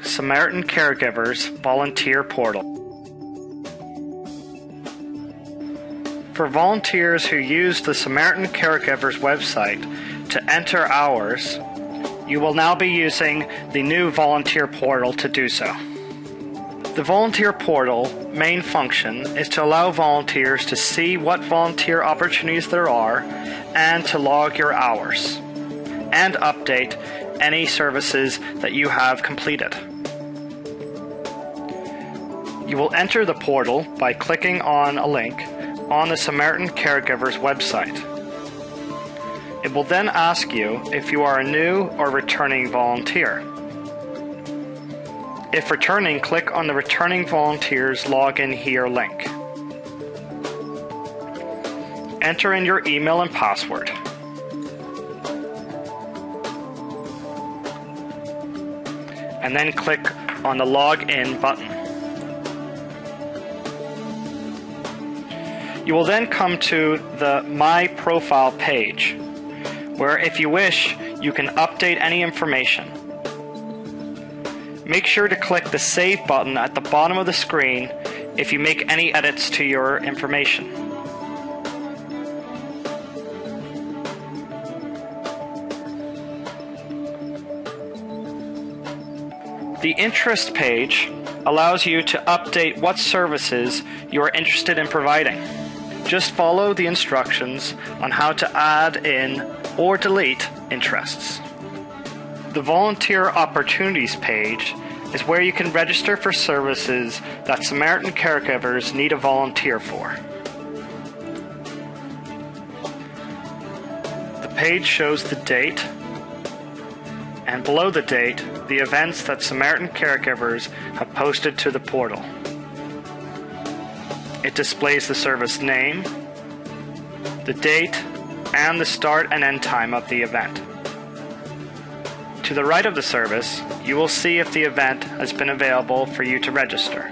Samaritan Caregivers Volunteer Portal. For volunteers who use the Samaritan Caregivers website to enter hours, you will now be using the new volunteer portal to do so. The volunteer portal main function is to allow volunteers to see what volunteer opportunities there are and to log your hours and update any services that you have completed. You will enter the portal by clicking on a link on the Samaritan Caregivers website. It will then ask you if you are a new or returning volunteer. If returning, click on the Returning Volunteers Login Here link. Enter in your email and password. And then click on the Login button. You will then come to the My Profile page, where if you wish, you can update any information. Make sure to click the Save button at the bottom of the screen if you make any edits to your information. The Interest page allows you to update what services you are interested in providing. Just follow the instructions on how to add in or delete interests. The Volunteer Opportunities page is where you can register for services that Samaritan Caregivers need a volunteer for. The page shows the date, and below the date, the events that Samaritan Caregivers have posted to the portal. It displays the service name, the date, and the start and end time of the event. To the right of the service, you will see if the event has been available for you to register.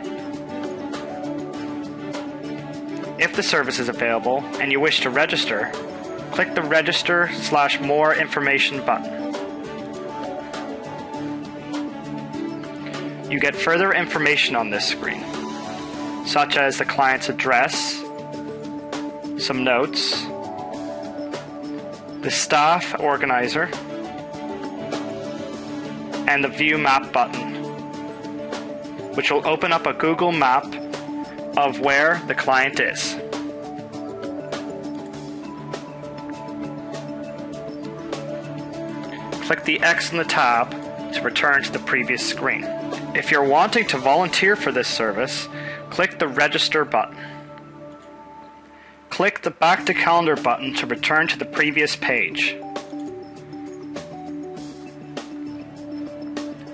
If the service is available and you wish to register, click the Register/More Information button. You get further information on this screen, such as the client's address, some notes, the staff organizer, and the View Map button, which will open up a Google map of where the client is. Click the X in the tab to return to the previous screen. If you're wanting to volunteer for this service, click the Register button. Click the Back to Calendar button to return to the previous page.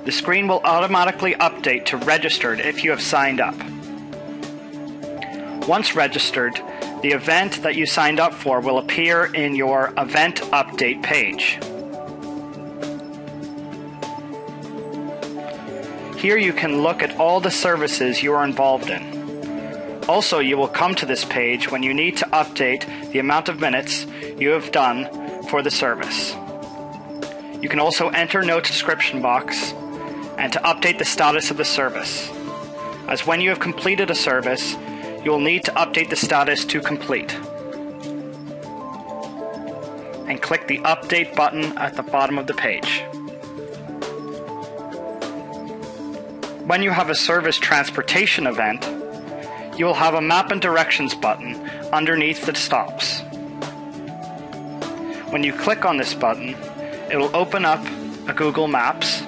The screen will automatically update to Registered if you have signed up. Once registered, the event that you signed up for will appear in your Event Update page. Here you can look at all the services you are involved in. Also, you will come to this page when you need to update the amount of minutes you have done for the service. You can also enter note description box and to update the status of the service, as when you have completed a service, you will need to update the status to complete. And click the Update button at the bottom of the page. When you have a service transportation event, you will have a Map and Directions button underneath the stops. When you click on this button, it will open up a Google Maps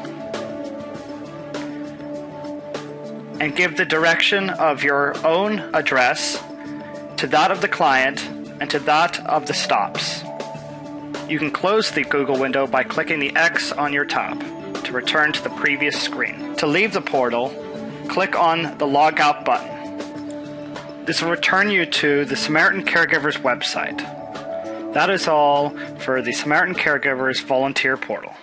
and give the direction of your own address to that of the client and to that of the stops. You can close the Google window by clicking the X on your tab to return to the previous screen. To leave the portal, click on the Log Out button. This will return you to the Samaritan Caregivers website. That is all for the Samaritan Caregivers Volunteer Portal.